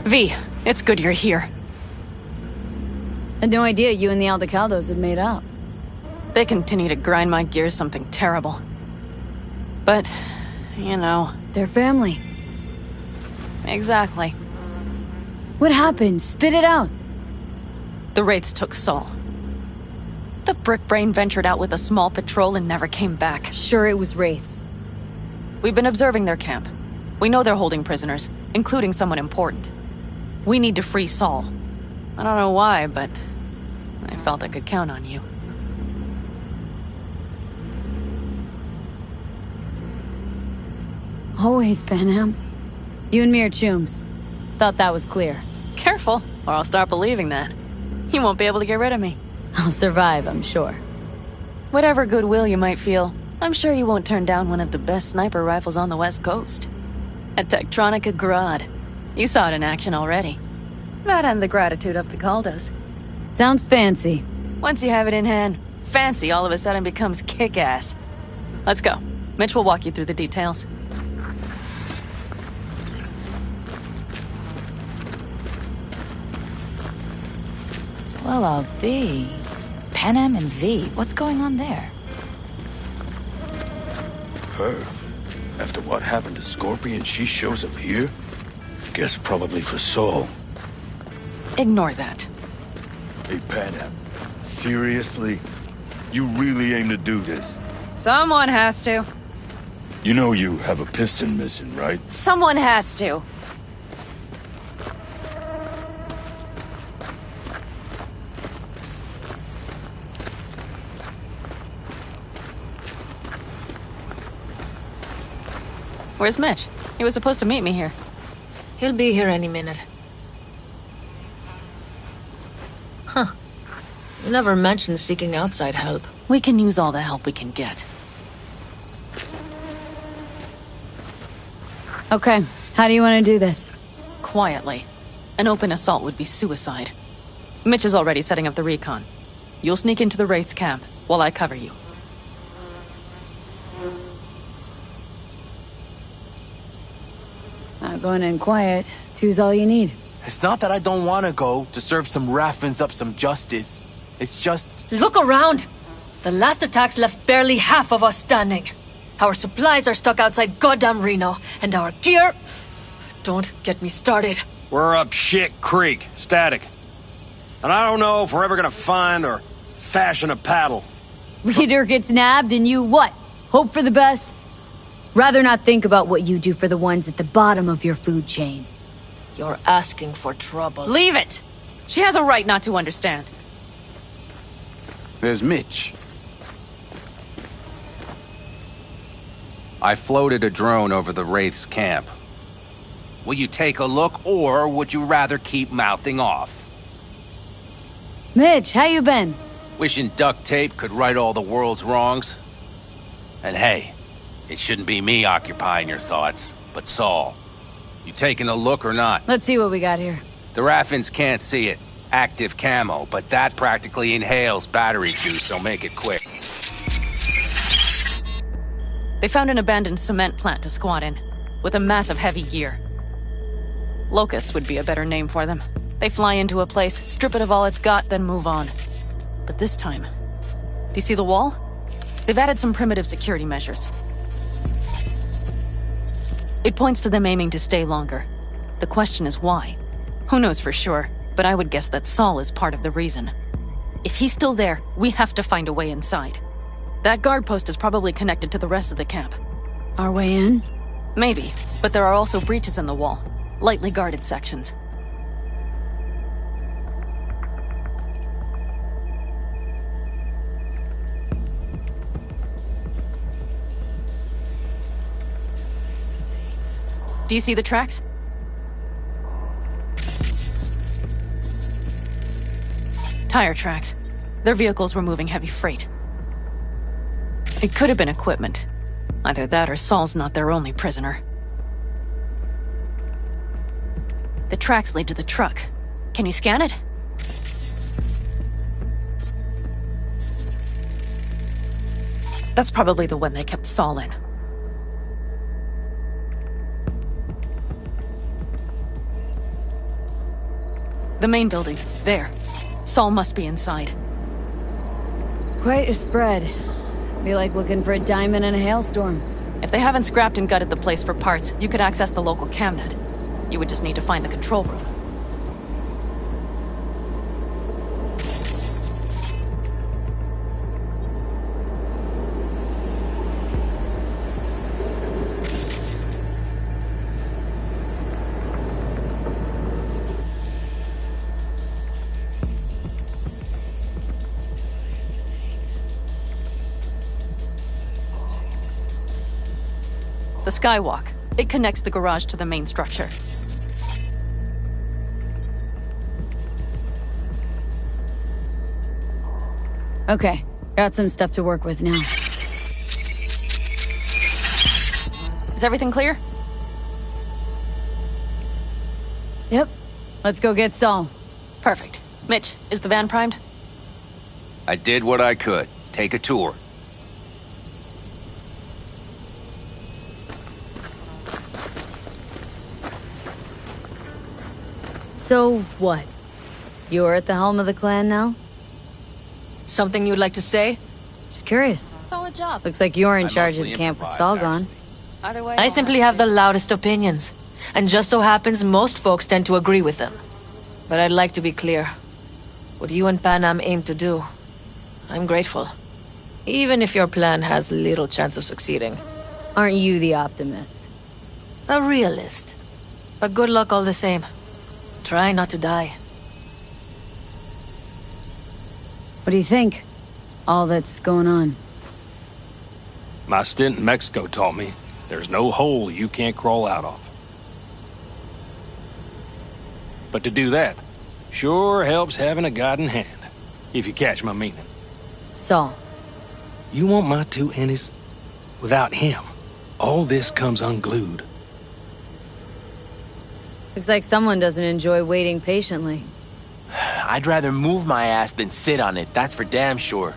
V, it's good you're here. Had no idea you and the Aldecaldos had made up. They continue to grind my gears something terrible. But, you know... They're family. Exactly. What happened? Spit it out. The Wraiths took Saul. The Brickbrain ventured out with a small patrol and never came back. Sure, it was Wraiths. We've been observing their camp. We know they're holding prisoners, including someone important. We need to free Saul. I don't know why, but I felt I could count on you. Always, Panam. You and me are chums. Thought that was clear. Careful, or I'll start believing that. You won't be able to get rid of me. I'll survive, I'm sure. Whatever goodwill you might feel, I'm sure you won't turn down one of the best sniper rifles on the West Coast. A Tektronica Grad. You saw it in action already. That and the gratitude of the Caldos. Sounds fancy. Once you have it in hand, fancy all of a sudden becomes kick-ass. Let's go. Mitch will walk you through the details. Well, I'll be. Panam and V, what's going on there? Her? After what happened to Scorpion, she shows up here? Guess probably for Saul. Ignore that. Hey, Panam. Seriously? You really aim to do this? Someone has to. You know you have a piston missing, right? Someone has to. Where's Mitch? He was supposed to meet me here. He'll be here any minute. Huh. You never mentioned seeking outside help. We can use all the help we can get. Okay, how do you want to do this? Quietly. An open assault would be suicide. Mitch is already setting up the recon. You'll sneak into the Wraith's camp, while I cover you. Not going in quiet. Two's all you need. It's not that I don't want to go to serve some Raffins up some justice. It's just... Look around! The last attacks left barely half of us standing. Our supplies are stuck outside goddamn Reno, and our gear... Don't get me started. We're up Shit Creek, static. And I don't know if we're ever gonna find or fashion a paddle. Leader gets nabbed and you what? Hope for the best? Rather not think about what you do for the ones at the bottom of your food chain. You're asking for trouble. Leave it! She has a right not to understand. There's Mitch. I floated a drone over the Wraith's camp. Will you take a look, or would you rather keep mouthing off? Mitch, how you been? Wishing duct tape could right all the world's wrongs? And hey, it shouldn't be me occupying your thoughts, but Saul. You taking a look or not? Let's see what we got here. The Raffins can't see it. Active camo, but that practically inhales battery juice, so make it quick. They found an abandoned cement plant to squat in, with a massive heavy gear. Locusts would be a better name for them. They fly into a place, strip it of all it's got, then move on. But this time... Do you see the wall? They've added some primitive security measures. It points to them aiming to stay longer. The question is why? Who knows for sure, but I would guess that Saul is part of the reason. If he's still there, we have to find a way inside. That guard post is probably connected to the rest of the camp. Our way in? Maybe, but there are also breaches in the wall. Lightly guarded sections. Do you see the tracks? Tire tracks. Their vehicles were moving heavy freight. It could have been equipment. Either that or Saul's not their only prisoner. The tracks lead to the truck. Can you scan it? That's probably the one they kept Saul in. The main building. There. Saul must be inside. Quite a spread. Be like looking for a diamond in a hailstorm. If they haven't scrapped and gutted the place for parts, you could access the local camnet. You would just need to find the control room. The skywalk. It connects the garage to the main structure. Okay, got some stuff to work with now. Is everything clear? Yep. Let's go get Saul. Perfect. Mitch, is the van primed? I did what I could. Take a tour. So, what? You're at the helm of the clan now? Something you'd like to say? Just curious. Solid job. Looks like you're in I charge of mostly the camp with improvised, Saul gone. actually. Either way, I simply have the loudest opinions. And just so happens most folks tend to agree with them. But I'd like to be clear. What you and Panam aim to do, I'm grateful. Even if your plan has little chance of succeeding. Aren't you the optimist? A realist. But good luck all the same. Try not to die. What do you think? All that's going on. My stint in Mexico taught me there's no hole you can't crawl out of. But to do that, sure helps having a guiding hand, if you catch my meaning. Saul. You want my two Ennis? Without him, all this comes unglued. Looks like someone doesn't enjoy waiting patiently. I'd rather move my ass than sit on it, that's for damn sure.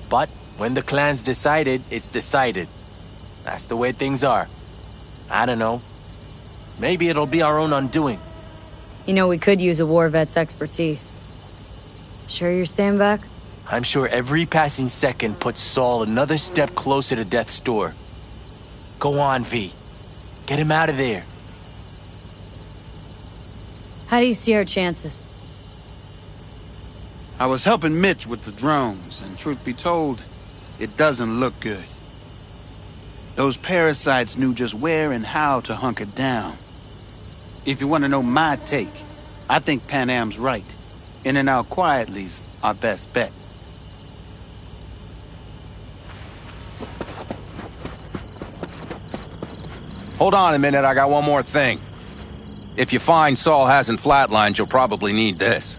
But when the clan's decided, it's decided. That's the way things are. I don't know. Maybe it'll be our own undoing. You know, we could use a war vet's expertise. Sure you're staying back? I'm sure every passing second puts Saul another step closer to death's door. Go on, V. Get him out of there. How do you see our chances? I was helping Mitch with the drones, and truth be told, it doesn't look good. Those parasites knew just where and how to hunker down. If you want to know my take, I think Panam's right. In and out quietly's our best bet. Hold on a minute, I got one more thing. If you find Saul hasn't flatlined, you'll probably need this.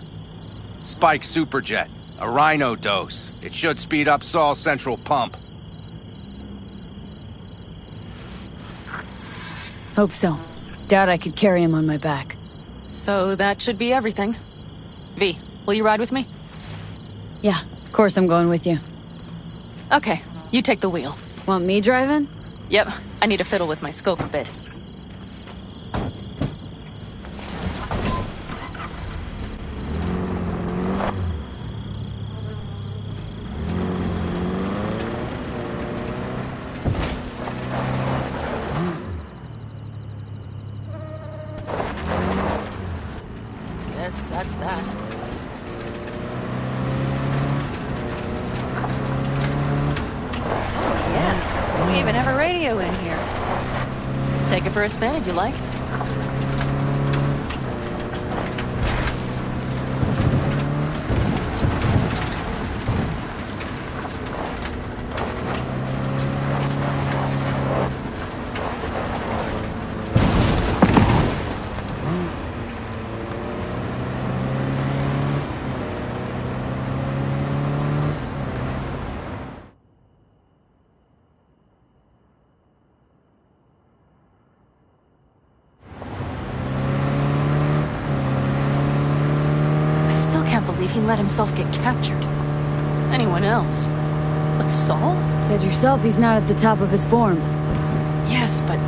Spike Superjet, a Rhino dose. It should speed up Saul's central pump. Hope so. Doubt I could carry him on my back. So that should be everything. V, will you ride with me? Yeah, of course I'm going with you. Okay, you take the wheel. Want me driving? Yep, I need to fiddle with my scope a bit. Guess that's that. Oh yeah, we even have a radio in here. Take it for a spin if you like. I still can't believe he let himself get captured. Anyone else? But Saul? Said yourself he's not at the top of his form. Yes, but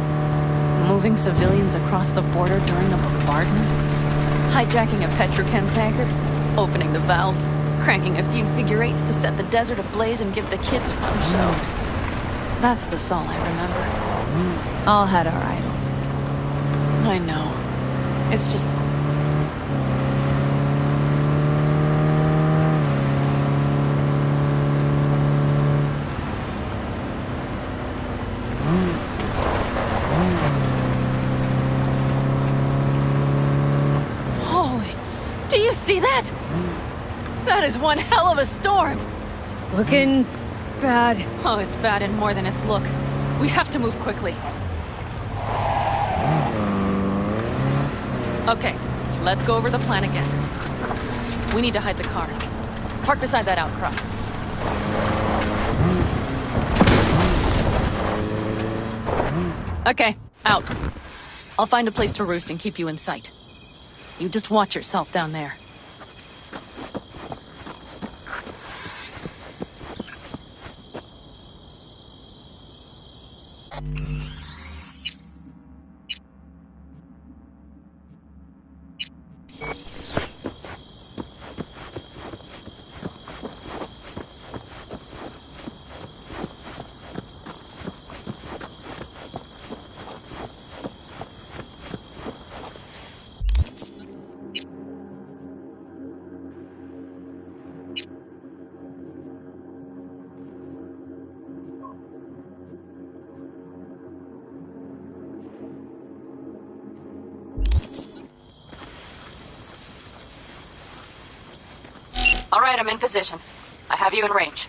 moving civilians across the border during a bombardment? Hijacking a petrochem tanker, opening the valves, cranking a few figure eights to set the desert ablaze and give the kids a fun show. That's the Saul I remember. All had our idols. I know. It's just... Holy... Do you see that? That is one hell of a storm! Looking bad. Oh, it's bad and more than its look. We have to move quickly. Okay, let's go over the plan again. We need to hide the car. Park beside that outcrop. Okay, out. I'll find a place to roost and keep you in sight. You just watch yourself down there. All right, I'm in position. I have you in range.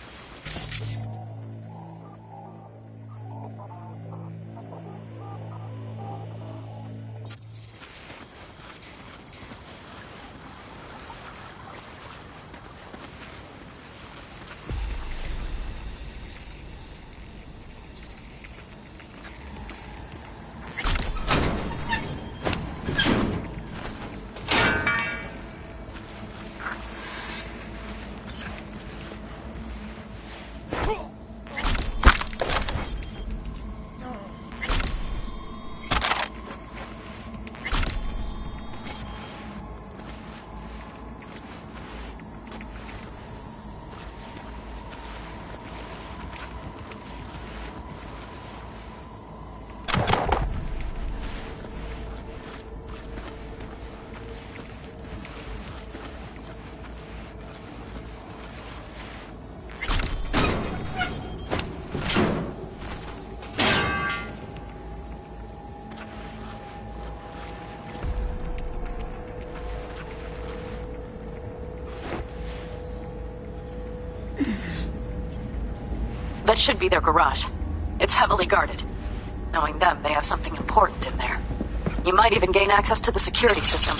That should be their garage. It's heavily guarded. Knowing them, they have something important in there. You might even gain access to the security system.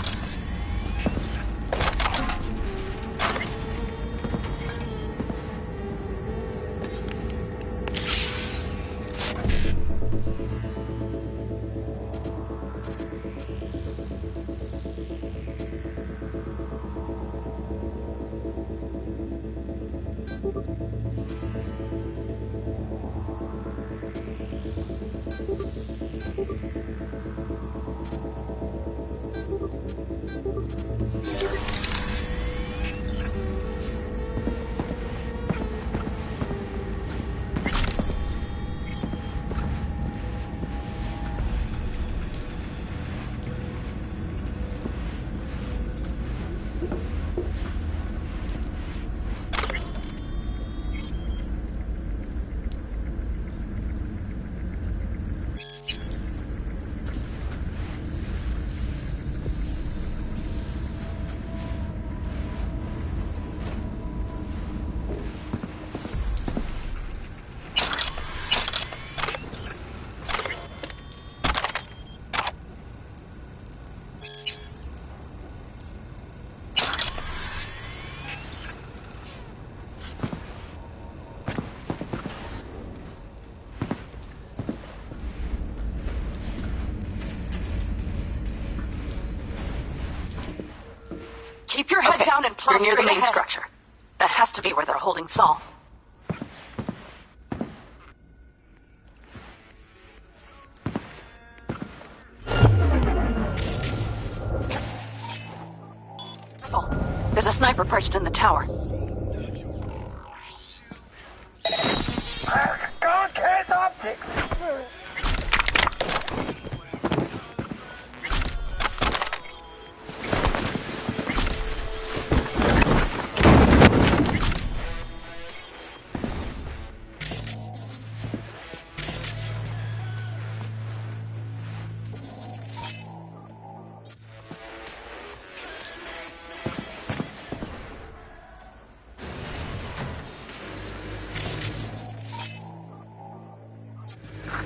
Keep your head down and plow near the main structure. That has to be where they're holding Saul. sniper perched in the tower. God cares optics!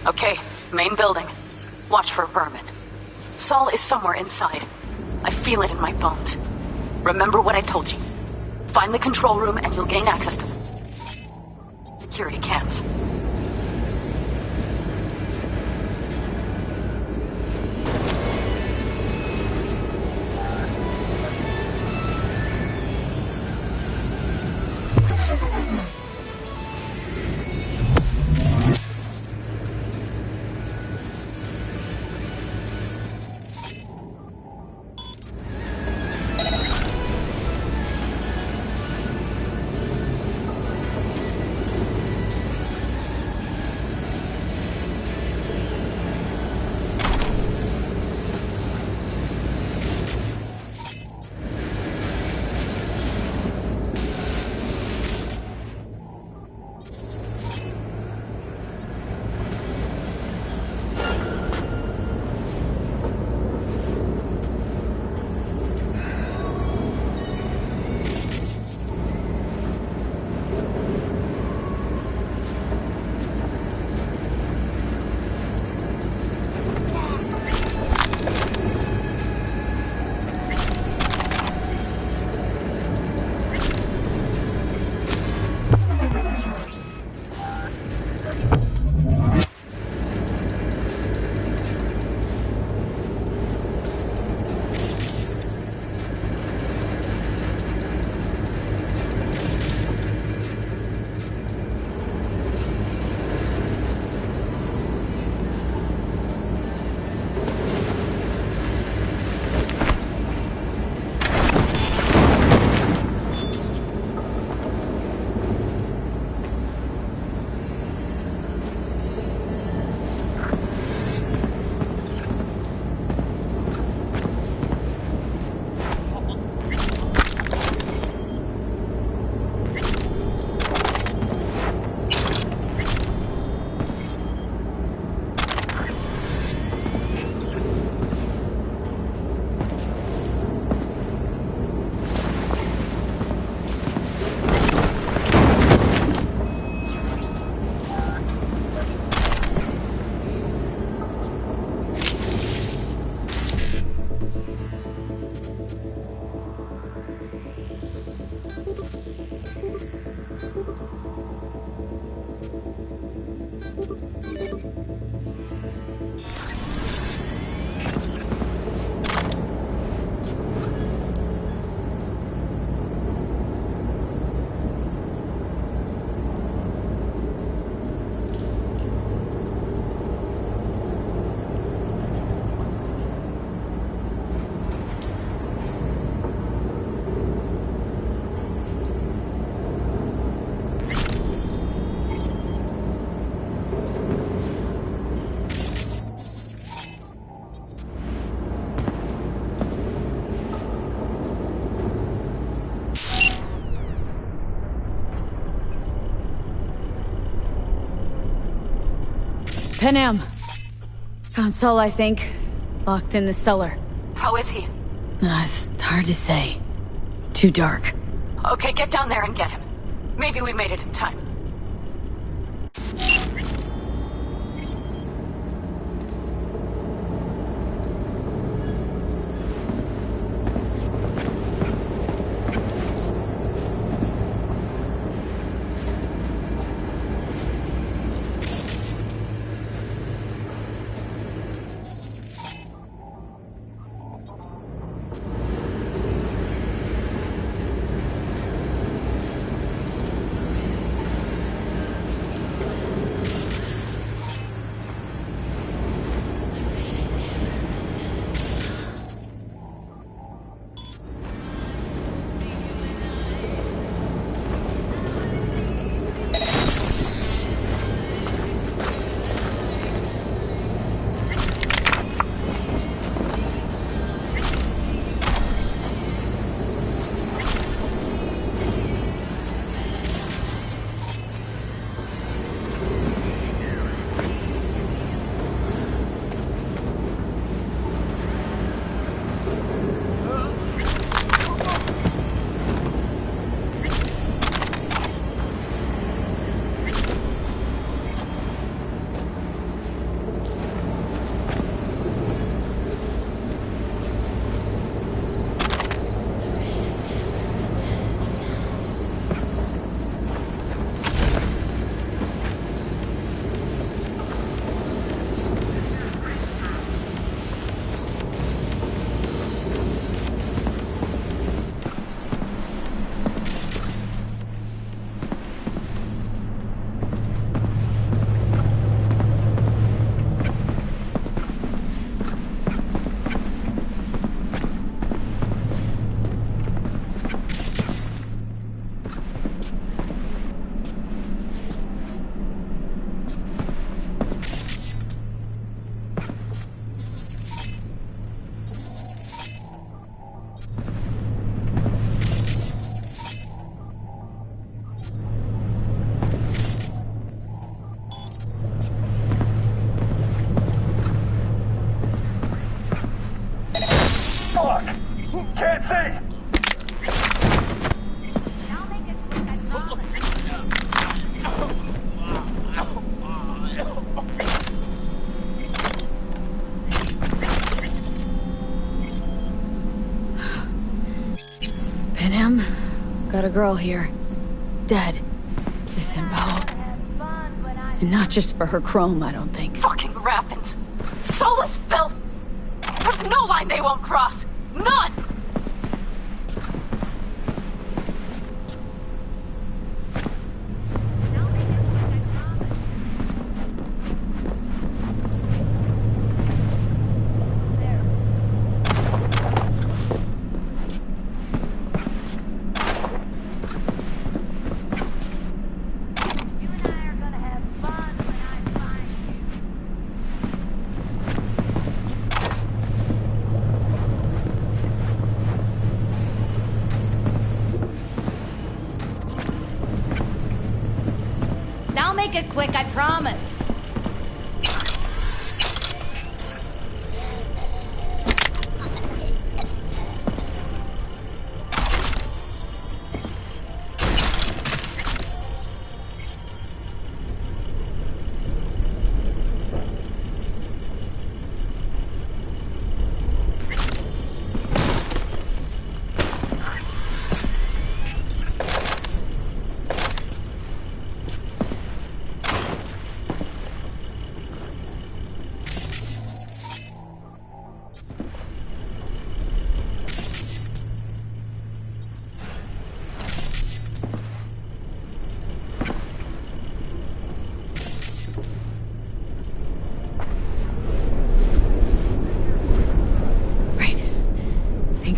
Okay, main building. Watch for vermin. Saul is somewhere inside. I feel it in my bones. Remember what I told you. Find the control room and you'll gain access to the security cams. Panam. Found Saul, I think. Locked in the cellar. How is he? It's hard to say. Too dark. Okay, get down there and get him. Maybe we made it in time. Fuck! Can't see! Panam, got a girl here. Dead. Disemboweled. And not just for her chrome, I don't think. Fucking Raffins. Soulless filth! There's no line they won't cross! None! I'll make it quick, I promise.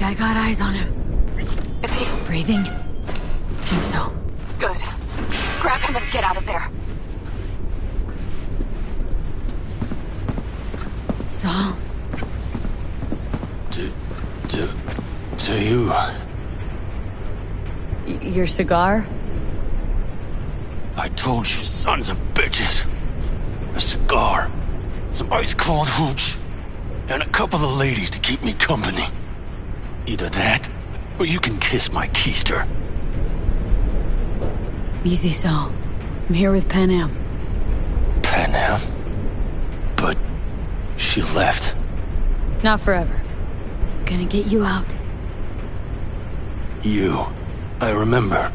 I got eyes on him. Is he breathing? Think so. Good. Grab him and get out of there. Saul? Do you... Your cigar? I told you, sons of bitches. A cigar, some ice-cold hooch, and a couple of ladies to keep me company. Either that, or you can kiss my keister. Easy, Saul. I'm here with Panam. Panam? But she left. Not forever. Gonna get you out. You. I remember.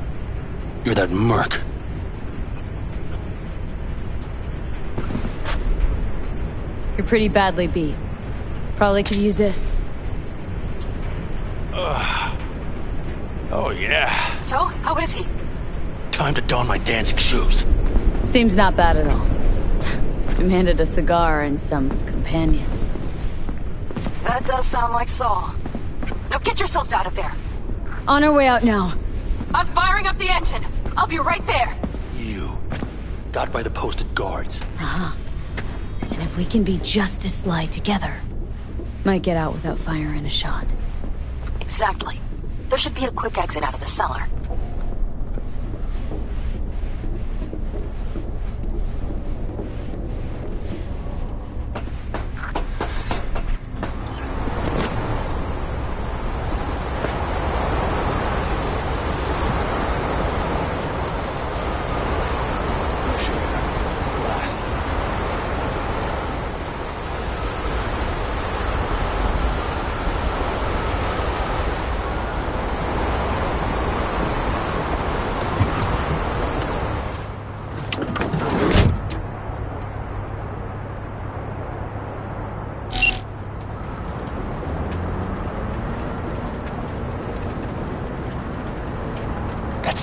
You're that merc. You're pretty badly beat. Probably could use this. Oh, yeah. So, how is he? Time to don my dancing shoes. Seems not bad at all. Demanded a cigar and some companions. That does sound like Saul. Now get yourselves out of there. On our way out now. I'm firing up the engine. I'll be right there. You. Got by the posted guards. Uh-huh. And if we can be just as sly together, might get out without firing a shot. Exactly. There should be a quick exit out of the cellar.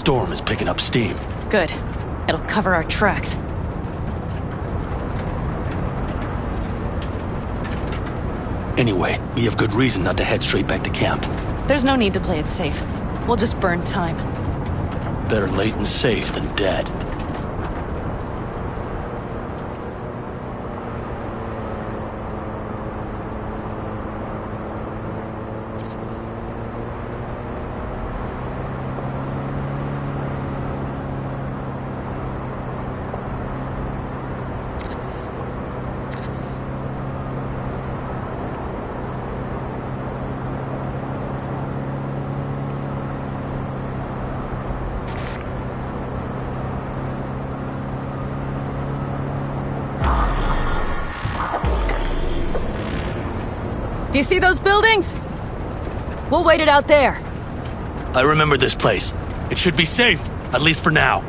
Storm is picking up steam. Good. It'll cover our tracks. Anyway, we have good reason not to head straight back to camp. There's no need to play it safe. We'll just burn time. Better late and safe than dead. Do you see those buildings? We'll wait it out there. I remember this place. It should be safe, at least for now.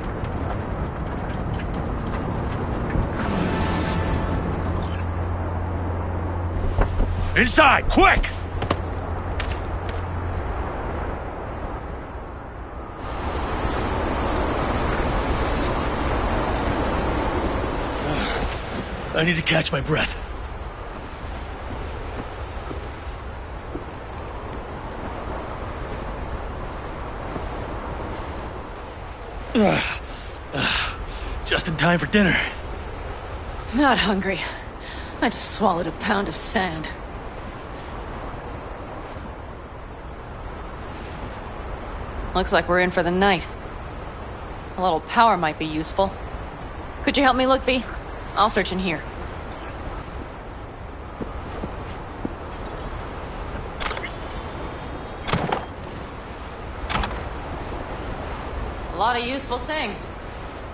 Inside, quick! I need to catch my breath. Just in time for dinner. Not hungry. I just swallowed a pound of sand. Looks like we're in for the night. A little power might be useful. Could you help me look, V? I'll search in here. A lot of useful things.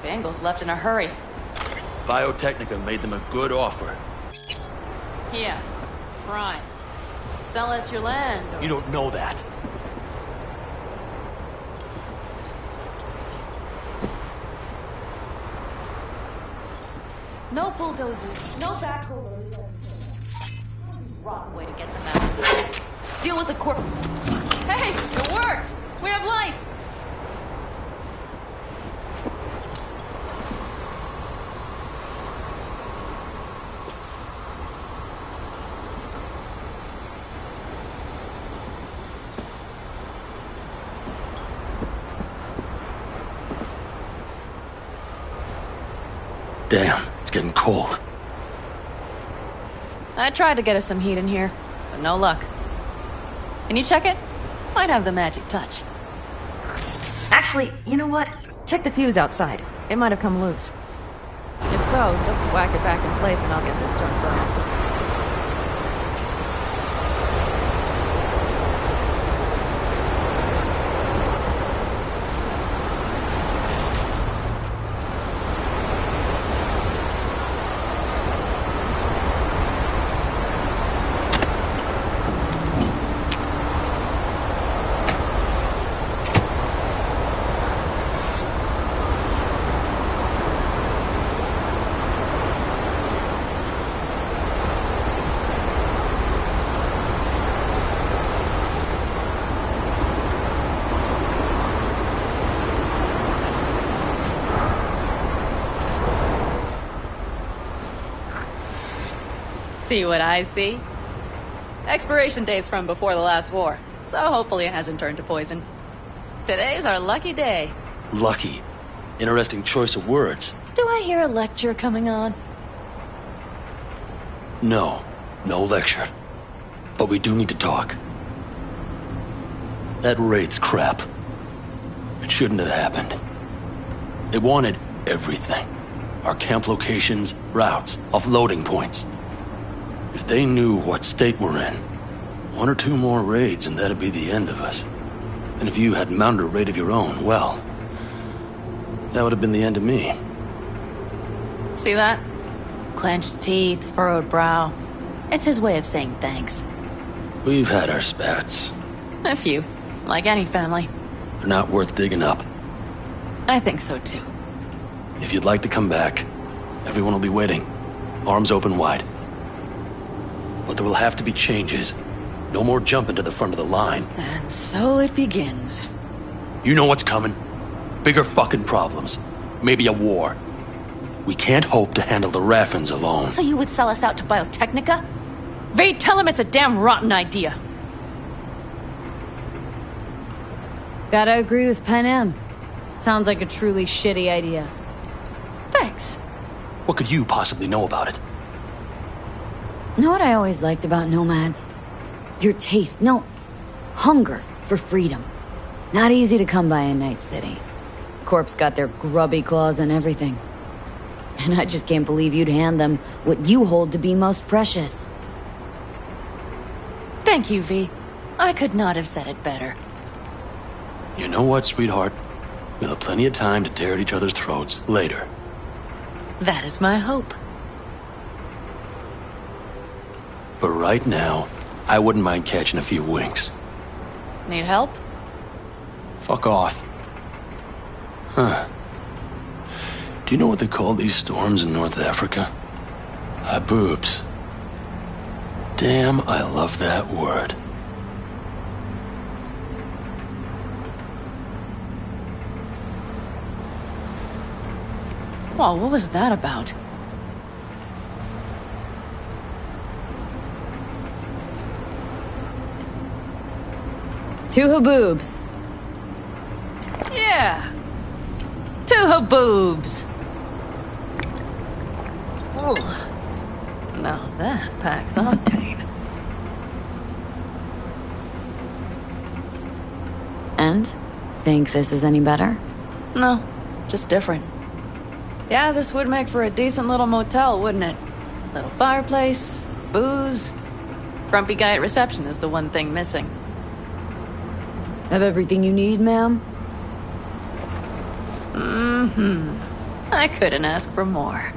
Bangles left in a hurry. Biotechnica made them a good offer. Yeah, prime. Sell us your land. You don't know that. No bulldozers, no backhoes. Wrong way to get them out. Deal with the corp. Hey, it worked! We have lights! Damn, it's getting cold. I tried to get us some heat in here, but no luck. Can you check it? Might have the magic touch. Actually, you know what? Check the fuse outside. It might have come loose. If so, just whack it back in place and I'll get this junk burned. See what I see? Expiration date's from before the last war, so hopefully it hasn't turned to poison. Today's our lucky day. Lucky. Interesting choice of words. Do I hear a lecture coming on? No. No lecture. But we do need to talk. That raid's crap. It shouldn't have happened. They wanted everything. Our camp locations, routes, offloading points. If they knew what state we're in, one or two more raids and that'd be the end of us. And if you had mounted a raid of your own, well, that would have been the end of me. See that? Clenched teeth, furrowed brow. It's his way of saying thanks. We've had our spats. A few, like any family. They're not worth digging up. I think so too. If you'd like to come back, everyone will be waiting. Arms open wide. But there will have to be changes. No more jumping to the front of the line. And so it begins. You know what's coming. Bigger fucking problems. Maybe a war. We can't hope to handle the Raffins alone. So you would sell us out to Biotechnica? Vade, tell him it's a damn rotten idea. Gotta agree with Pen M. Sounds like a truly shitty idea. Thanks. What could you possibly know about it? Know what I always liked about nomads? Your taste, no, hunger for freedom. Not easy to come by in Night City. Corp's got their grubby claws and everything. And I just can't believe you'd hand them what you hold to be most precious. Thank you, V. I could not have said it better. You know what, sweetheart? We'll have plenty of time to tear at each other's throats later. That is my hope. But right now, I wouldn't mind catching a few winks. Need help? Fuck off. Huh. Do you know what they call these storms in North Africa? Haboobs. Damn, I love that word. Whoa, what was that about? Two haboobs. Yeah. Two haboobs. Ooh. Now that packs octane. And? Think this is any better? No, just different. Yeah, this would make for a decent little motel, wouldn't it? Little fireplace, booze. Grumpy guy at reception is the one thing missing. Have everything you need, ma'am? Mm-hmm. I couldn't ask for more.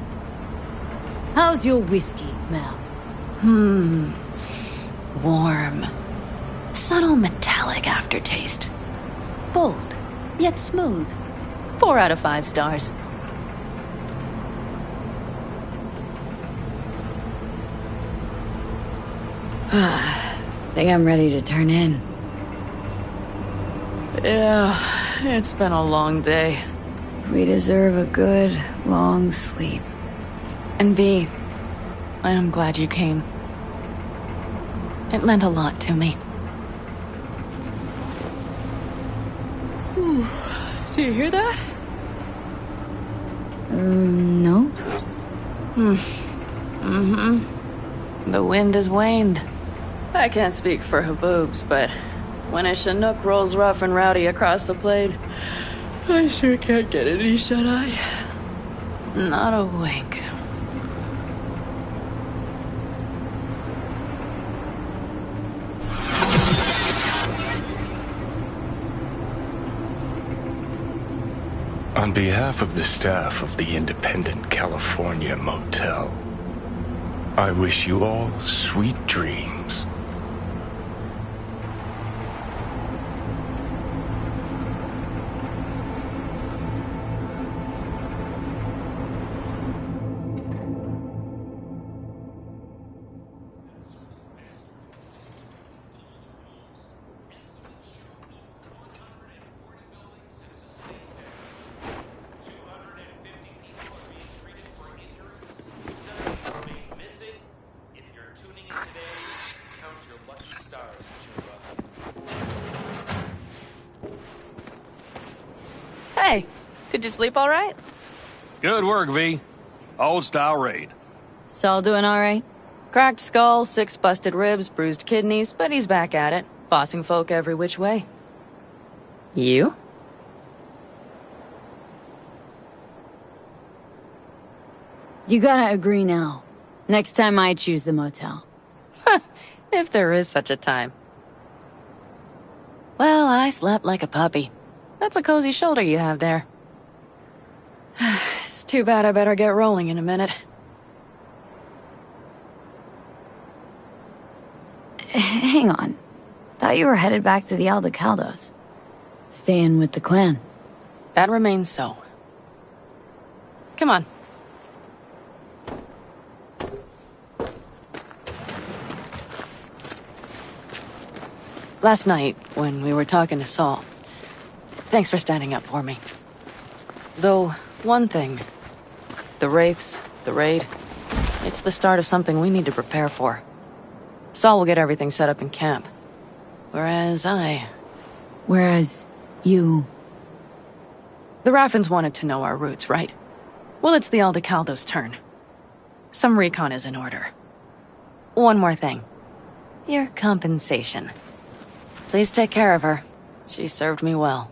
How's your whiskey, ma'am? Warm. Subtle metallic aftertaste. Bold, yet smooth. 4 out of 5 stars. Think I'm ready to turn in. Yeah, it's been a long day. We deserve a good, long sleep. And V, I am glad you came. It meant a lot to me. Do you hear that? Nope. The wind has waned. I can't speak for Haboobs, but when a Chinook rolls rough and rowdy across the plain, I sure can't get any shut-eye. Not a wink. On behalf of the staff of the Independent California Motel, I wish you all sweet dreams. Hey, did you sleep all right? Good work, V. Old-style raid. Saul doing all right? Cracked skull, 6 busted ribs, bruised kidneys, but he's back at it, bossing folk every which way. You? You gotta agree now. Next time I choose the motel. If there is such a time. Well, I slept like a puppy. That's a cozy shoulder you have there. It's too bad I better get rolling in a minute. Hang on. Thought you were headed back to the Aldecaldos. Staying with the clan. That remains so. Come on. Last night, when we were talking to Saul, thanks for standing up for me. Though, one thing. The Wraiths, the raid, it's the start of something we need to prepare for. Saul will get everything set up in camp. Whereas you... The Raffins wanted to know our roots, right? Well, it's the Aldecaldo's turn. Some recon is in order. One more thing. Your compensation. Please take care of her. She served me well.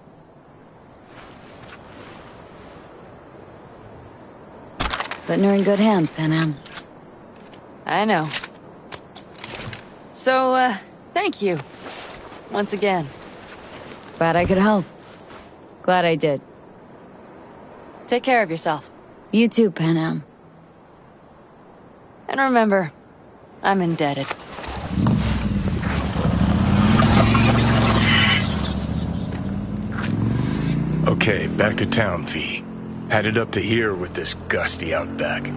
Putting her in good hands, Panam. I know. So, thank you. Once again. Glad I could help. Glad I did. Take care of yourself. You too, Panam. And remember, I'm indebted. Okay, back to town, V. Headed up to here with this gusty outback.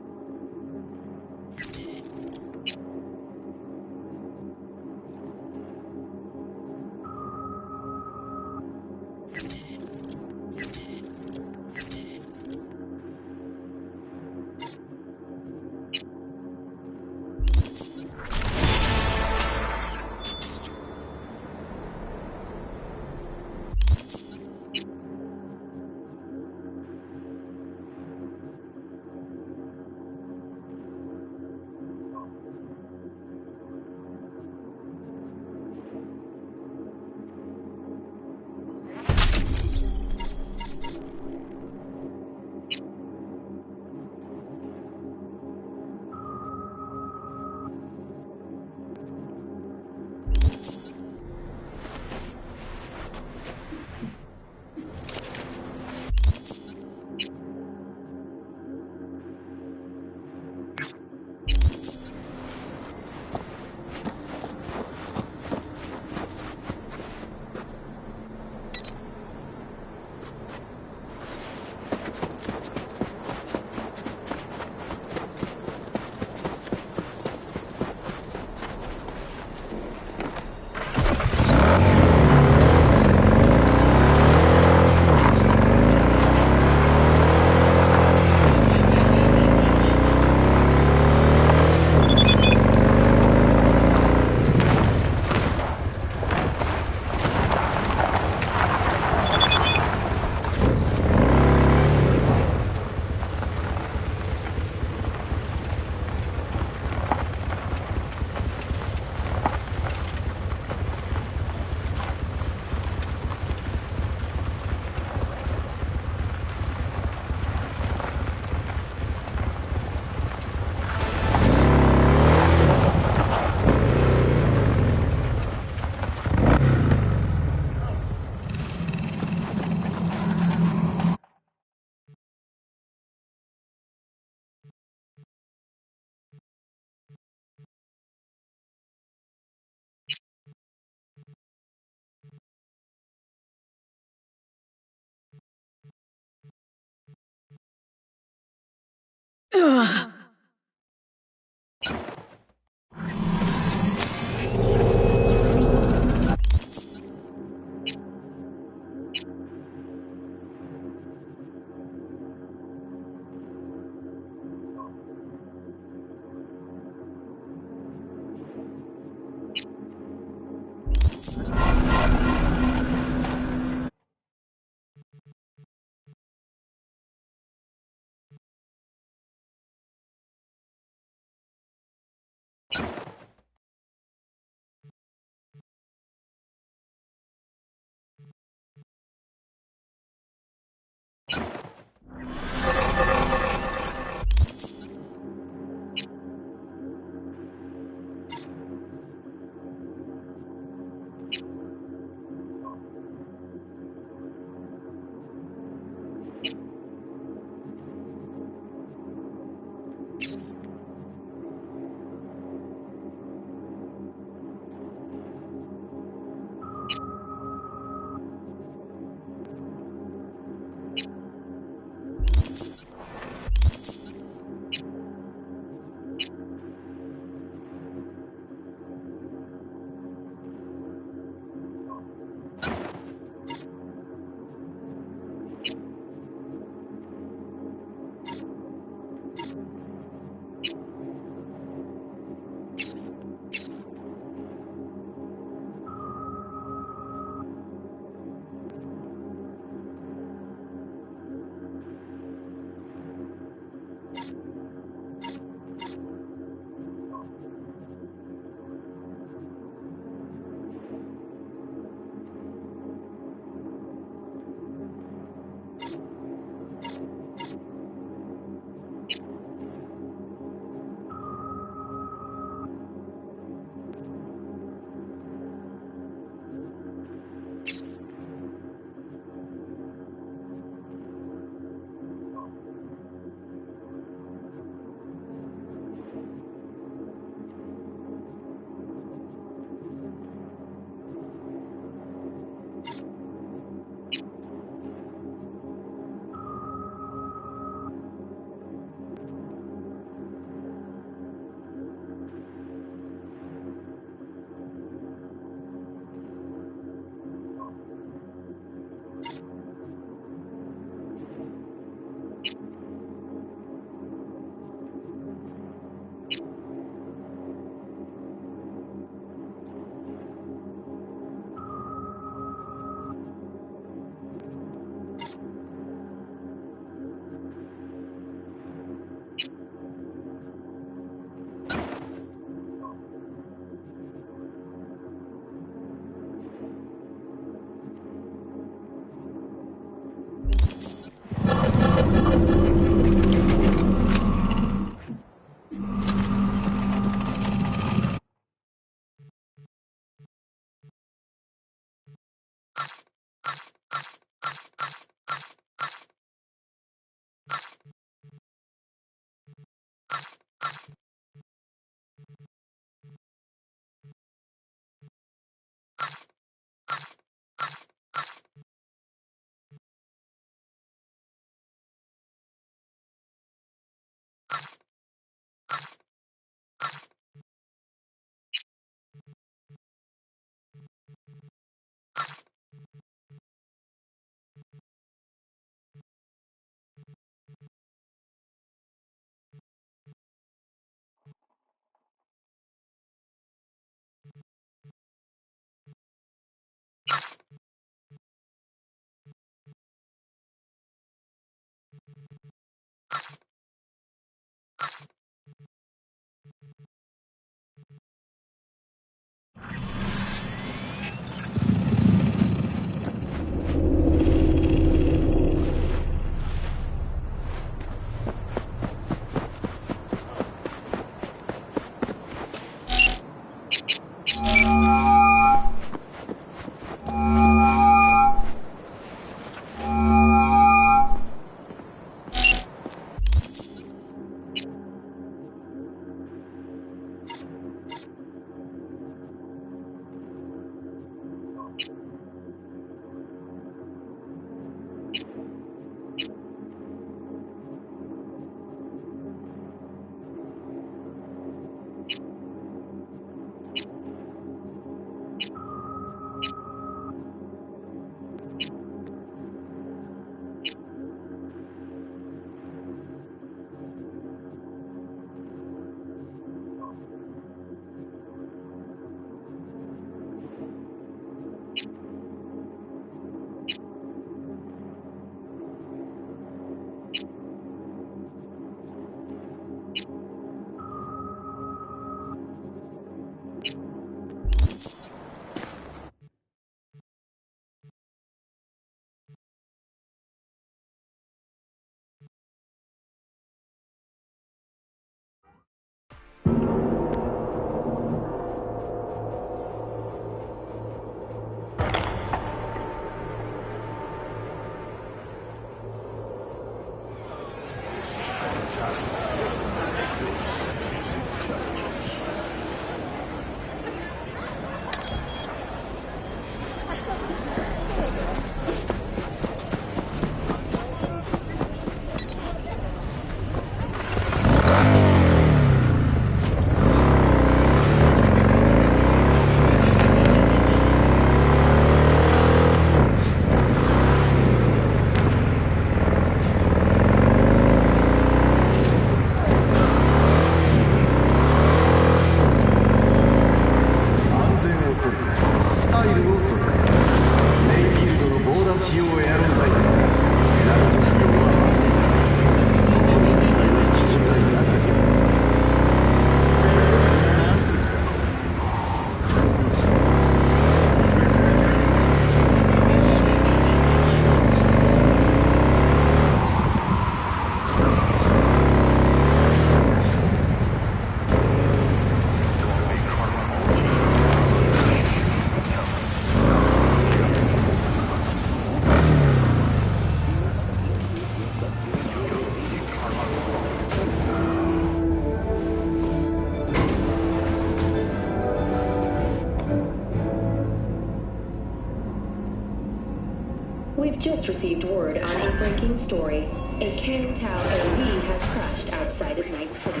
We've just received word on a breaking story. A Kang Tao AV has crashed outside of Night City.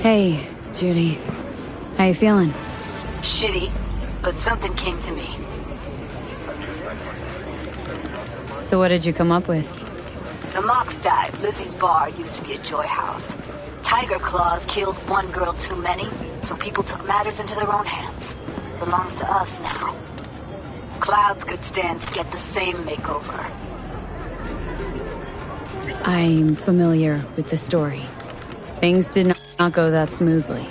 Hey, Judy. How you feeling? Shitty, but something came to me. So what did you come up with? The Mox dive, Lizzie's bar, used to be a joy house. Tiger Claws killed one girl too many, so people took matters into their own hands. Belongs to us now. Clouds could stand to get the same makeover. I'm familiar with the story. Things did not go that smoothly.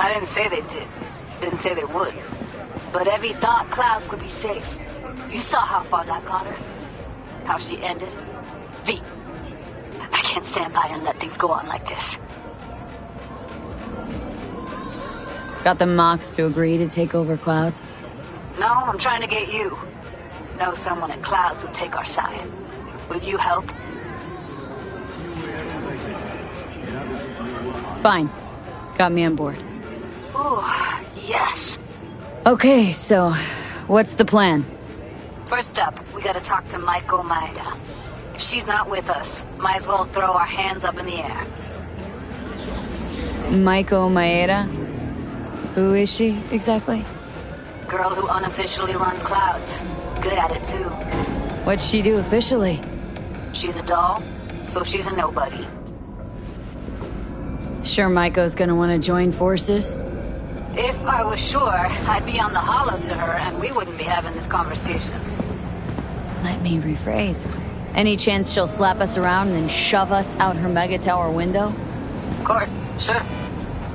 I didn't say they did. Didn't say they would. But Evie thought Clouds would be safe. You saw how far that got her. How she ended. V. I can't stand by and let things go on like this. Got the Mox to agree to take over Clouds? No, I'm trying to get you. Know someone at Clouds who'll take our side. Will you help? Fine. Got me on board. Ooh, yes. Okay, so what's the plan? First up, we gotta talk to Maiko Maeda. If she's not with us, might as well throw our hands up in the air. Maiko Maeda? Who is she, exactly? Girl who unofficially runs Clouds. Good at it, too. What'd she do officially? She's a doll, so she's a nobody. Sure Maiko's gonna want to join forces? If I was sure, I'd be on the hollow to her and we wouldn't be having this conversation. Let me rephrase. Any chance she'll slap us around and then shove us out her mega tower window? Of course, sure.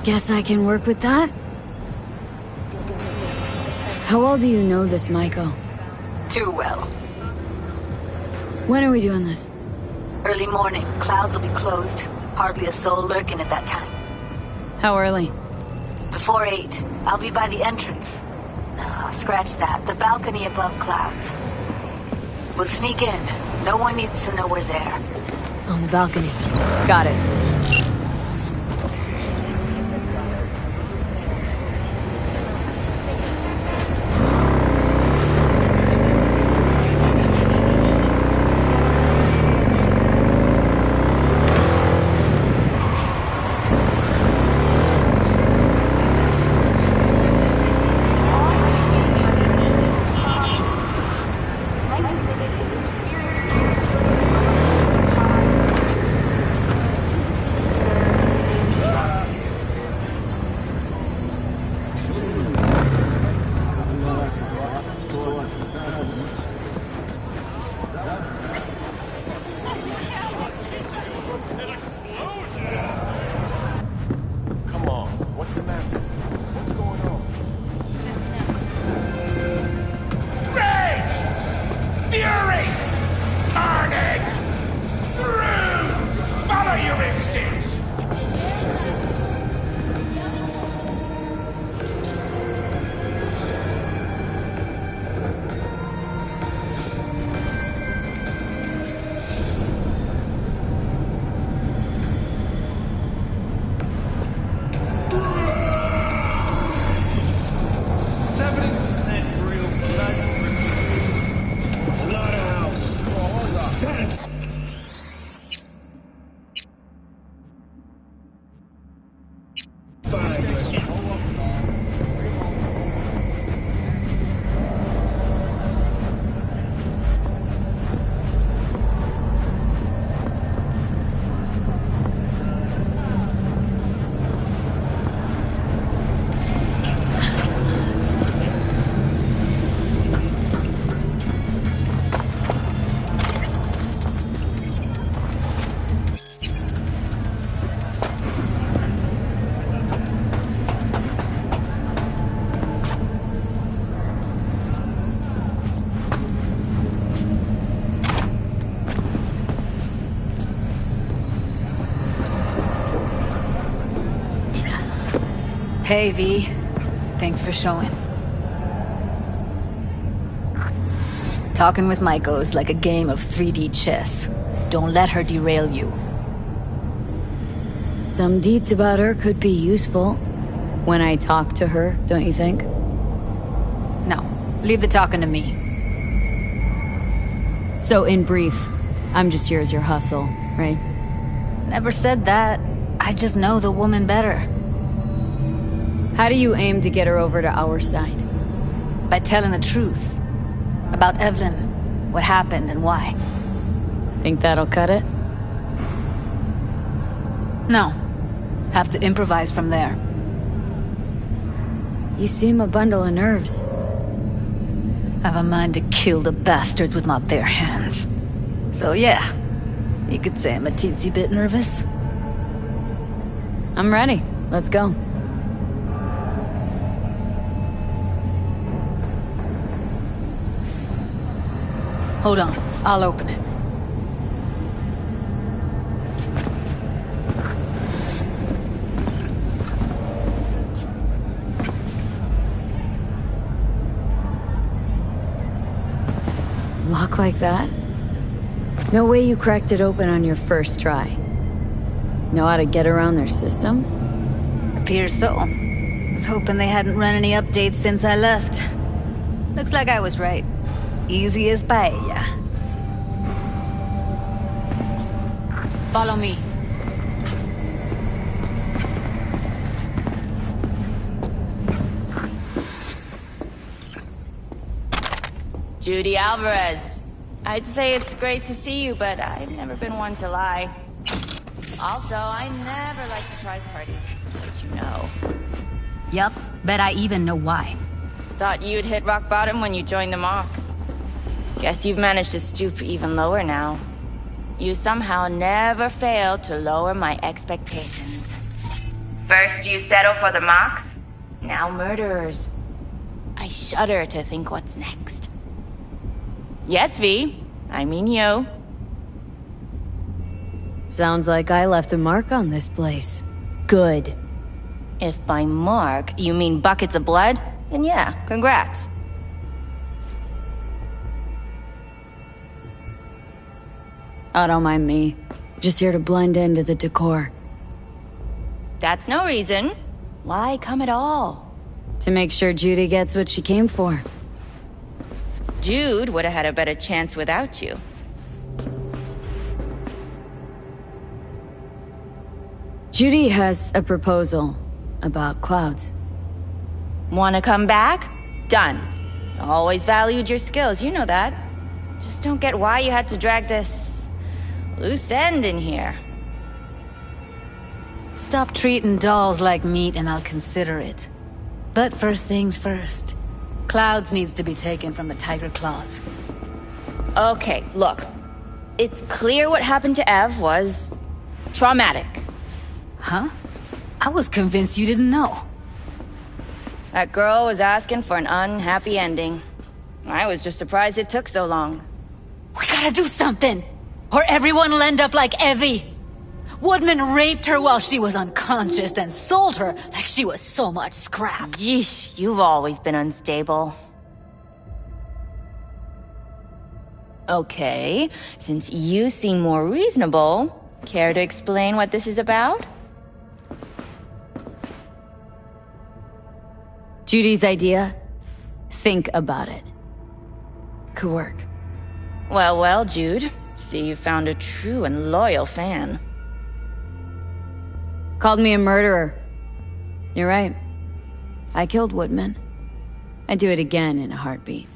Guess I can work with that? How well do you know this Maiko? Too well. When are we doing this? Early morning, Clouds will be closed. Hardly a soul lurking at that time. How early? Before 8. I'll be by the entrance. No, scratch that. The balcony above Clouds. We'll sneak in. No one needs to know we're there. On the balcony. Got it. Hey, V. Thanks for showing. Talking with Maiko is like a game of 3D chess. Don't let her derail you. Some deets about her could be useful. When I talk to her, don't you think? No, leave the talking to me. So in brief, I'm just here as your hustle, right? Never said that. I just know the woman better. How do you aim to get her over to our side? By telling the truth. About Evelyn, what happened and why. Think that'll cut it? No. Have to improvise from there. You seem a bundle of nerves. Have a mind to kill the bastards with my bare hands. So yeah, you could say I'm a teensy bit nervous. I'm ready. Let's go. Hold on, I'll open it. Lock like that? No way you cracked it open on your first try. Know how to get around their systems? Appears so. Was hoping they hadn't run any updates since I left. Looks like I was right. Easy as paella. Follow me. Judy Alvarez. I'd say it's great to see you, but I've never been one to lie. Also, I never like surprise parties, but you know. Yup, bet I even know why. Thought you'd hit rock bottom when you joined the Mox. Guess you've managed to stoop even lower now. You somehow never failed to lower my expectations. First you settle for the Mox, now murderers. I shudder to think what's next. Yes, V. I mean you. Sounds like I left a mark on this place. Good. If by mark you mean buckets of blood, then yeah, congrats. Oh, don't mind me. Just here to blend into the decor. That's no reason. Why come at all? To make sure Judy gets what she came for. Jude would have had a better chance without you. Judy has a proposal about clouds. Wanna come back? Done. Always valued your skills, you know that. Just don't get why you had to drag this loose end in here. Stop treating dolls like meat and I'll consider it. But first things first. Clouds needs to be taken from the Tiger Claws. Okay, look. It's clear what happened to Ev was traumatic. Huh? I was convinced you didn't know. That girl was asking for an unhappy ending. I was just surprised it took so long. We gotta do something! Or everyone will end up like Evie! Woodman raped her while she was unconscious, then sold her like she was so much scrap. Yeesh, you've always been unstable. Okay, since you seem more reasonable, care to explain what this is about? Judy's idea? Think about it. Could work. Well, well, Jude. See, you found a true and loyal fan. Called me a murderer. You're right. I killed Woodman. I'd do it again in a heartbeat.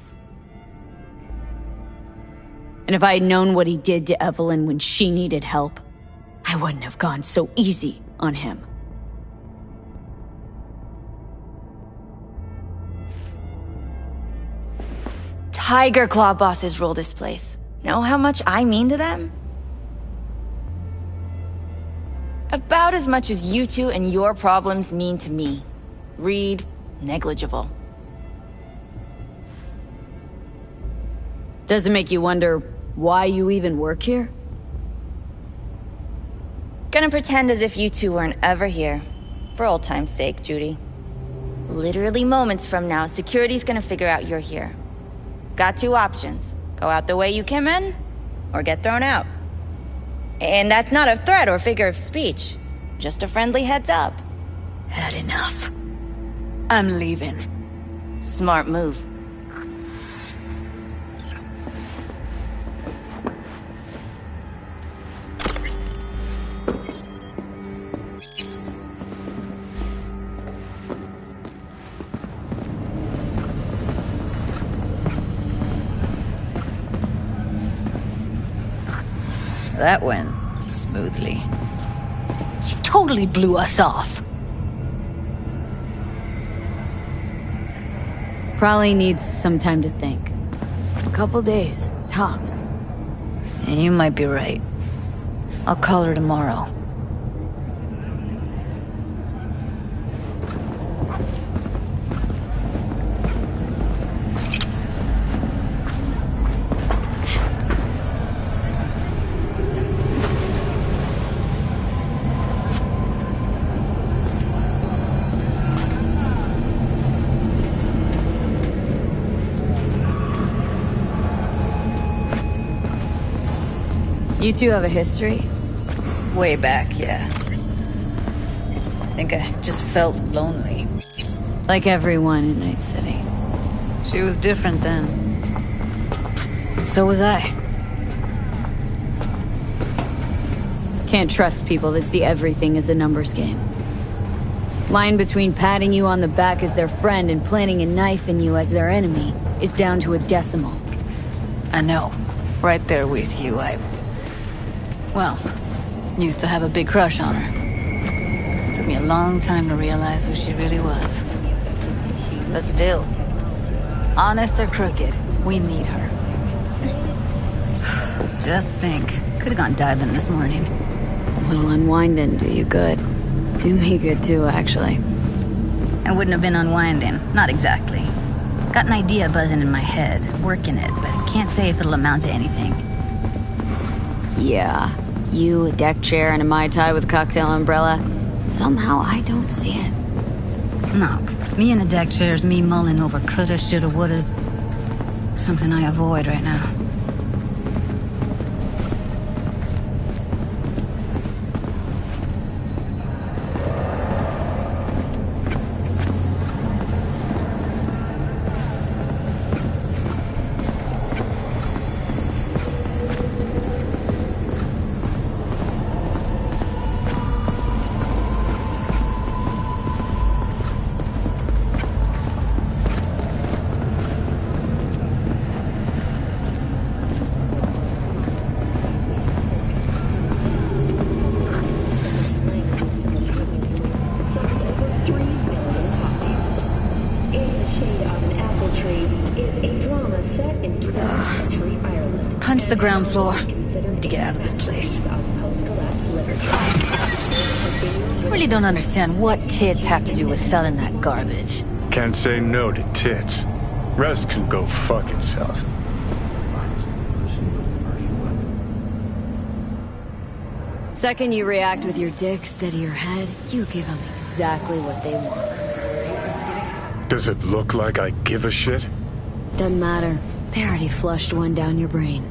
And if I had known what he did to Evelyn when she needed help, I wouldn't have gone so easy on him. Tiger Claw bosses rule this place. Know how much I mean to them? About as much as you two and your problems mean to me. Read negligible. Does it make you wonder why you even work here? Gonna pretend as if you two weren't ever here. For old time's sake, Judy. Literally moments from now, security's gonna figure out you're here. Got two options. Go out the way you came in, or get thrown out. And that's not a threat or figure of speech. Just a friendly heads up. Had enough. I'm leaving. Smart move. That went smoothly. She totally blew us off. Probably needs some time to think. A couple days, tops. And you might be right. I'll call her tomorrow. You two have a history? Way back, yeah. I think I just felt lonely. Like everyone in Night City. She was different then. And so was I. Can't trust people that see everything as a numbers game. Line between patting you on the back as their friend and planting a knife in you as their enemy is down to a decimal. I know. Right there with you, well, used to have a big crush on her. Took me a long time to realize who she really was. But still, honest or crooked, we need her. Just think, could have gone diving this morning. A little unwinding do you good. Do me good too, actually. I wouldn't have been unwinding, not exactly. Got an idea buzzing in my head, working it, but can't say if it'll amount to anything. Yeah, you, a deck chair, and a Mai Tai with a cocktail umbrella. Somehow I don't see it. No, me in a deck chair is me mulling over coulda, shoulda, wouldas. Something I avoid right now. Punch the ground floor. Need to get out of this place. I really don't understand what tits have to do with selling that garbage. Can't say no to tits. Rest can go fuck itself. Second you react with your dick instead of your head, you give them exactly what they want. Does it look like I give a shit? Doesn't matter. They already flushed one down your brain.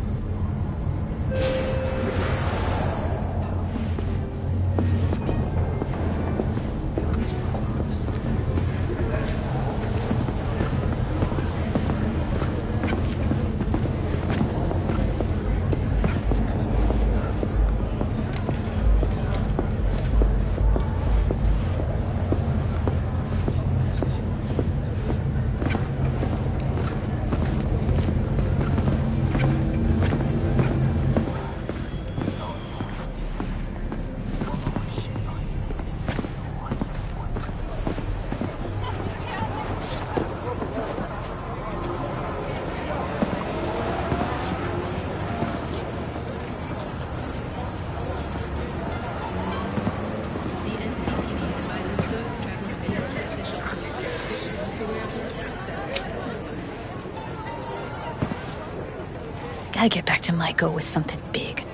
Gotta get back to Maiko with something big.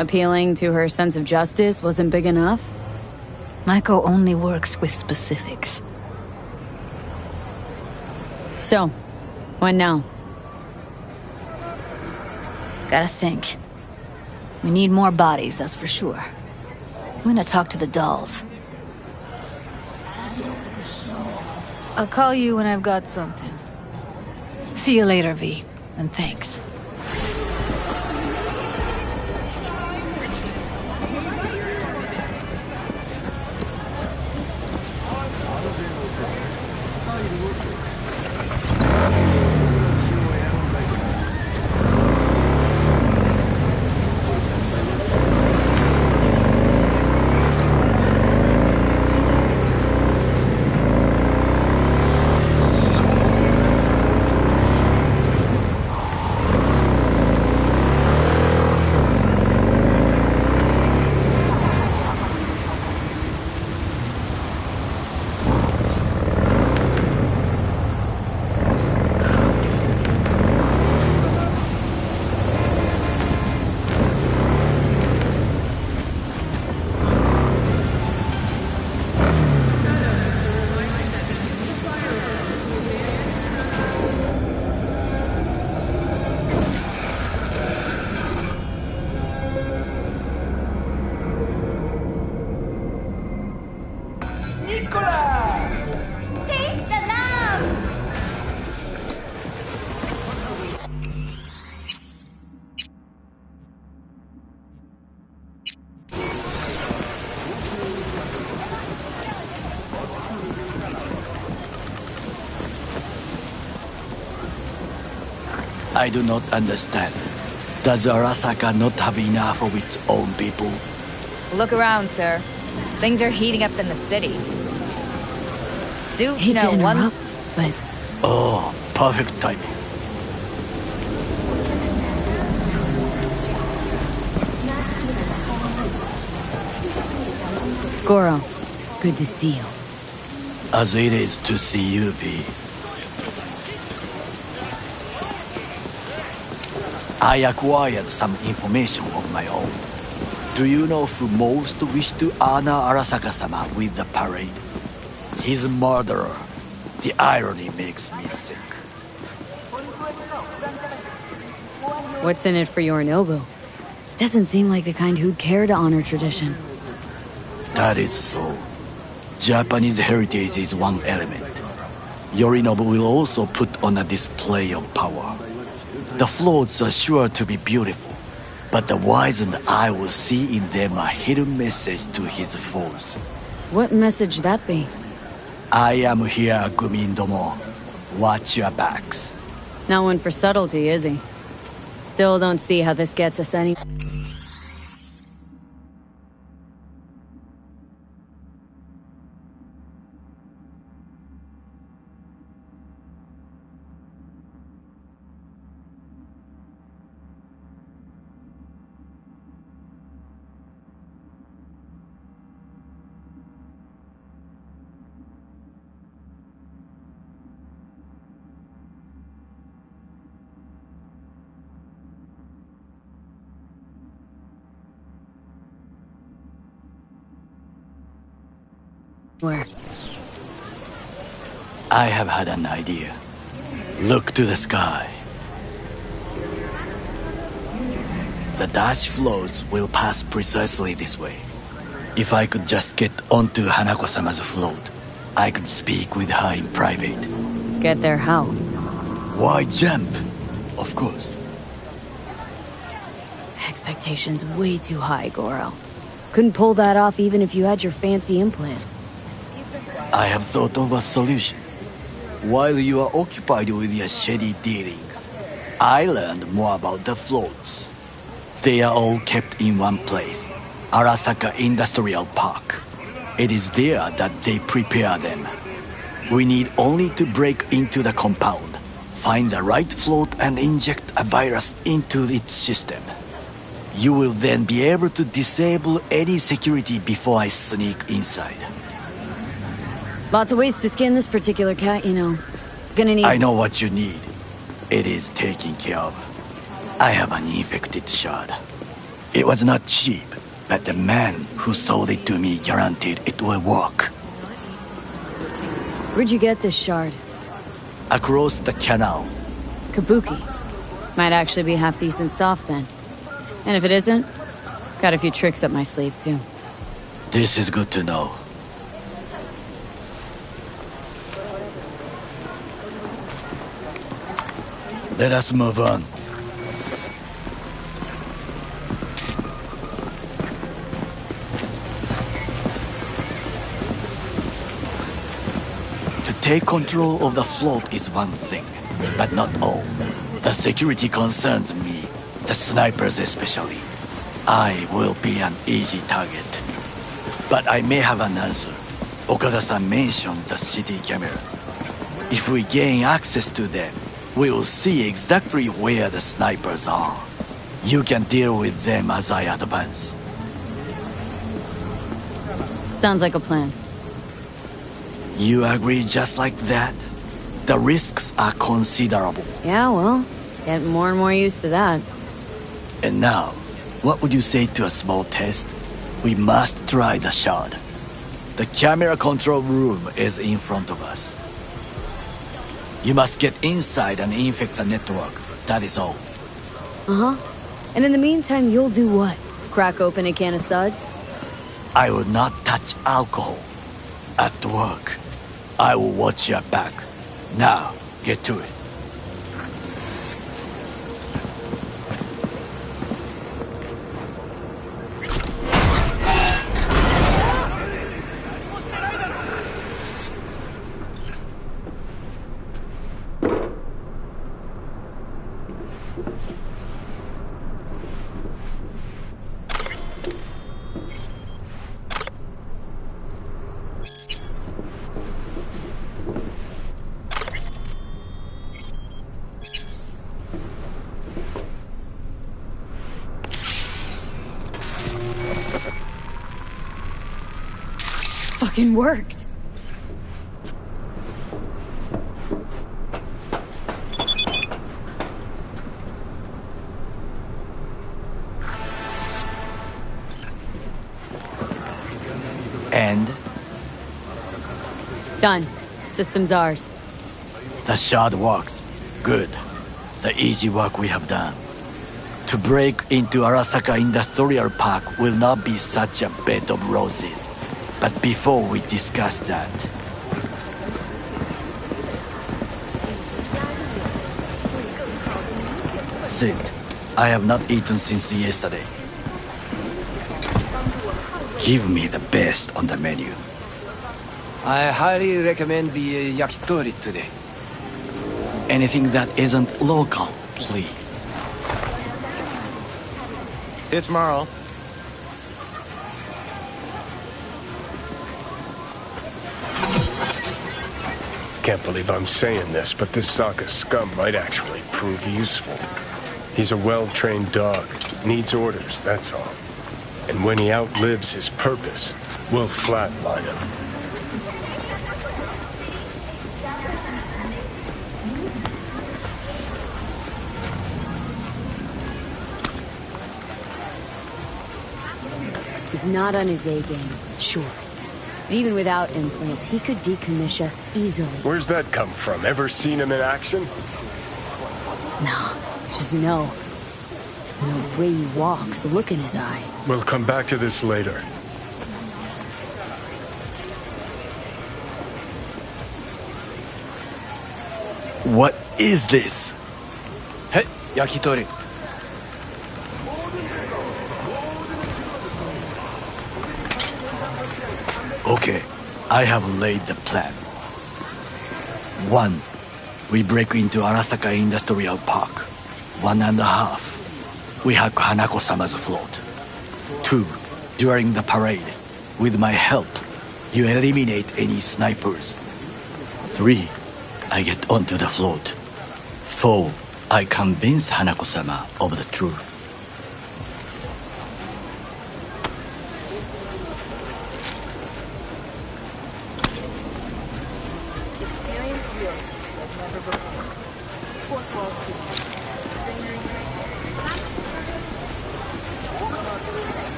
Appealing to her sense of justice wasn't big enough? Maiko only works with specifics. So, when now? Gotta think. We need more bodies, that's for sure. I'm gonna talk to the dolls. I'll call you when I've got something. See you later, V. And thanks. I do not understand. Does Arasaka not have enough of its own people? Look around, sir. Things are heating up in the city. Suits Hate to know one... interrupt, but Oh, perfect timing. Goro, good to see you. As it is to see you, V. I acquired some information of my own. Do you know who most wished to honor Arasaka-sama with the parade? His murderer. The irony makes me sick. What's in it for Yorinobu? Doesn't seem like the kind who'd care to honor tradition. That is so. Japanese heritage is one element. Yorinobu will also put on a display of power. The floats are sure to be beautiful, but the wizened eye will see in them a hidden message to his foes. What message that be? I am here, Gumindomo. Watch your backs. Not one for subtlety, is he? Still don't see how this gets us any... Where? I have had an idea. Look to the sky. The dash floats will pass precisely this way. If I could just get onto Hanako-sama's float, I could speak with her in private. Get there how? Why jump? Of course. Expectations way too high, Goro. Couldn't pull that off even if you had your fancy implants. I have thought of a solution. While you are occupied with your shady dealings, I learned more about the floats. They are all kept in one place, Arasaka Industrial Park. It is there that they prepare them. We need only to break into the compound, find the right float and inject a virus into its system. You will then be able to disable any security before I sneak inside. Lots of ways to skin this particular cat, you know. Gonna need... I know what you need. It is taken care of. I have an infected shard. It was not cheap, but the man who sold it to me guaranteed it will work. Where'd you get this shard? across the canal. Kabuki. Might actually be half decent soft then. And if it isn't, got a few tricks up my sleeve too. This is good to know. Let us move on. To take control of the float is one thing, but not all. The security concerns me, the snipers especially. I will be an easy target. But I may have an answer. Okada-san mentioned the city cameras. If we gain access to them, we will see exactly where the snipers are. You can deal with them as I advance. Sounds like a plan. You agree just like that? The risks are considerable. Yeah, well, getting more and more used to that. And now, what would you say to a small test? We must try the shard. The camera control room is in front of us. You must get inside and infect the network. That is all. Uh-huh. And in the meantime, you'll do what? Crack open a can of suds? I will not touch alcohol. At work, I will watch your back. Now, get to it. Fucking worked. And? Done. System's ours. The shard works. Good. The easy work we have done. To break into Arasaka Industrial Park will not be such a bed of roses. But before we discuss that... Sit. I have not eaten since yesterday. Give me the best on the menu. I highly recommend the yakitori today. Anything that isn't local, please. See you tomorrow. Can't believe I'm saying this, but this Sokka scum might actually prove useful. He's a well-trained dog. Needs orders, that's all. And when he outlives his purpose, we'll flatline him. He's not on his A game, sure. But even without implants, he could decommission us easily. Where's that come from? Ever seen him in action? No, just no. The way he walks, the look in his eye. We'll come back to this later. What is this? Hey, yakitori. Okay, I have laid the plan. 1. We break into Arasaka Industrial Park. 1.5. We hack Hanako-sama's float. 2. During the parade, with my help, you eliminate any snipers. 3. I get onto the float. 4. I convince Hanako-sama of the truth.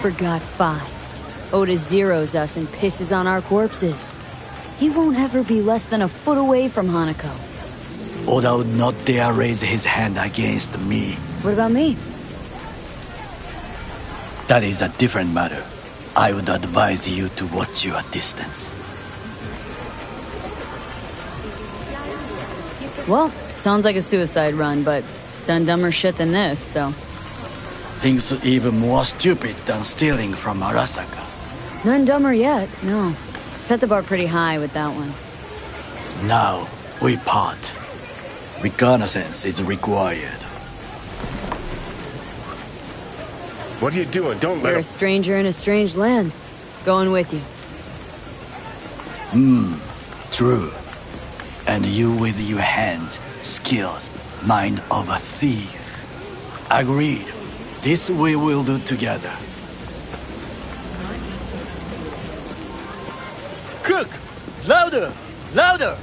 Forgot 5. Oda zeroes us and pisses on our corpses. He won't ever be less than a foot away from Hanako. Oda would not dare raise his hand against me. What about me? That is a different matter. I would advise you to watch your distance. Well, sounds like a suicide run, but done dumber shit than this, so... Things even more stupid than stealing from Arasaka. None dumber yet, no. Set the bar pretty high with that one. Now, we part. Reconnaissance is required. What are you doing? Don't let You're him... a stranger in a strange land. Going with you. True. And you with your hands, skills, mind of a thief. Agreed. This we will do together. Cook! Louder! Louder!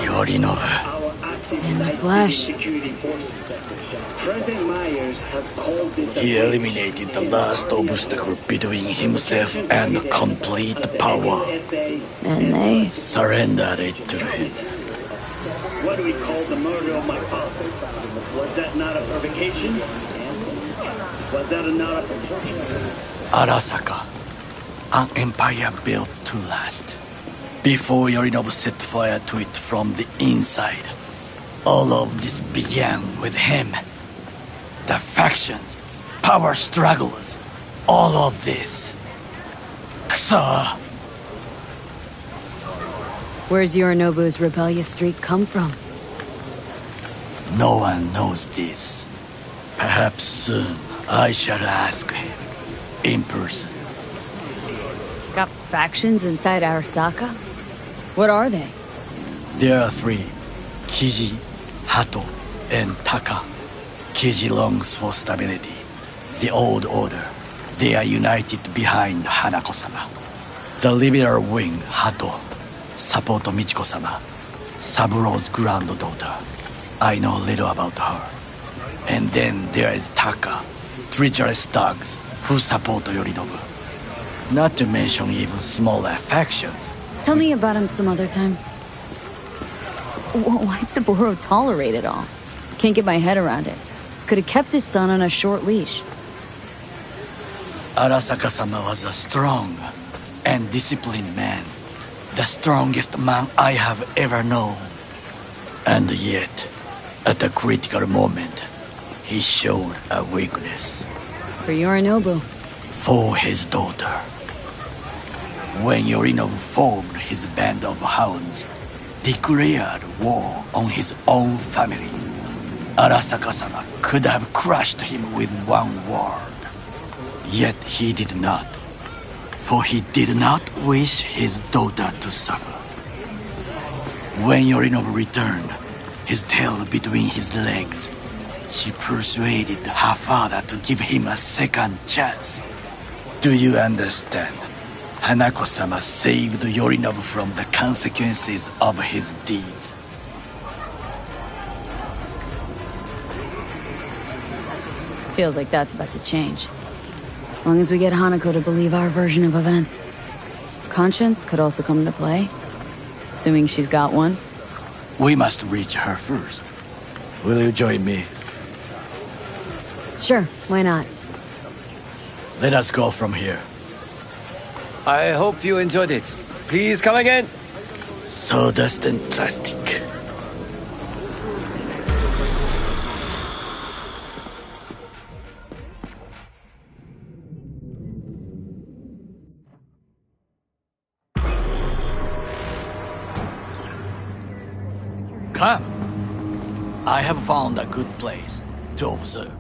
Yorinobu. In the flesh. President Myers has called this He eliminated the last obstacle between himself and complete power. And they... Surrendered it to him. What do we call the murder of my father? Was that not a provocation? Was that not a provocation? Arasaka, an empire built to last. Before Yorinobu set fire to it from the inside, all of this began with him. The factions, power struggles, all of this. Kusa! Where's Yorinobu's rebellious streak come from? No one knows this. Perhaps soon I shall ask him in person. Got factions inside Arasaka? What are they? There are three: Kiji, Hato, and Taka. Kiji longs for stability. The old order. They are united behind Hanako-sama. The liberal wing, Hato, support Michiko-sama, Saburo's granddaughter. I know little about her. And then there is Taka, treacherous thugs who support Yorinobu. Not to mention even smaller factions. Tell me about him some other time. Why'd Saburo tolerate it all? Can't get my head around it. Could have kept his son on a short leash. Arasaka-sama was a strong and disciplined man. The strongest man I have ever known. And yet, at a critical moment, he showed a weakness. For Yorinobu. For his daughter. When Yorinobu formed his band of hounds, declared war on his own family, Arasaka-sama could have crushed him with one word. Yet he did not. For he did not wish his daughter to suffer. When Yorinobu returned, his tail between his legs, she persuaded her father to give him a second chance. Do you understand? Hanako-sama saved Yorinobu from the consequences of his deeds. Feels like that's about to change. As long as we get Hanako to believe our version of events. Conscience could also come into play. Assuming she's got one. We must reach her first. Will you join me? Sure, why not? Let us go from here. I hope you enjoyed it. Please come again. Sawdust and plastic. Come. I have found a good place to observe.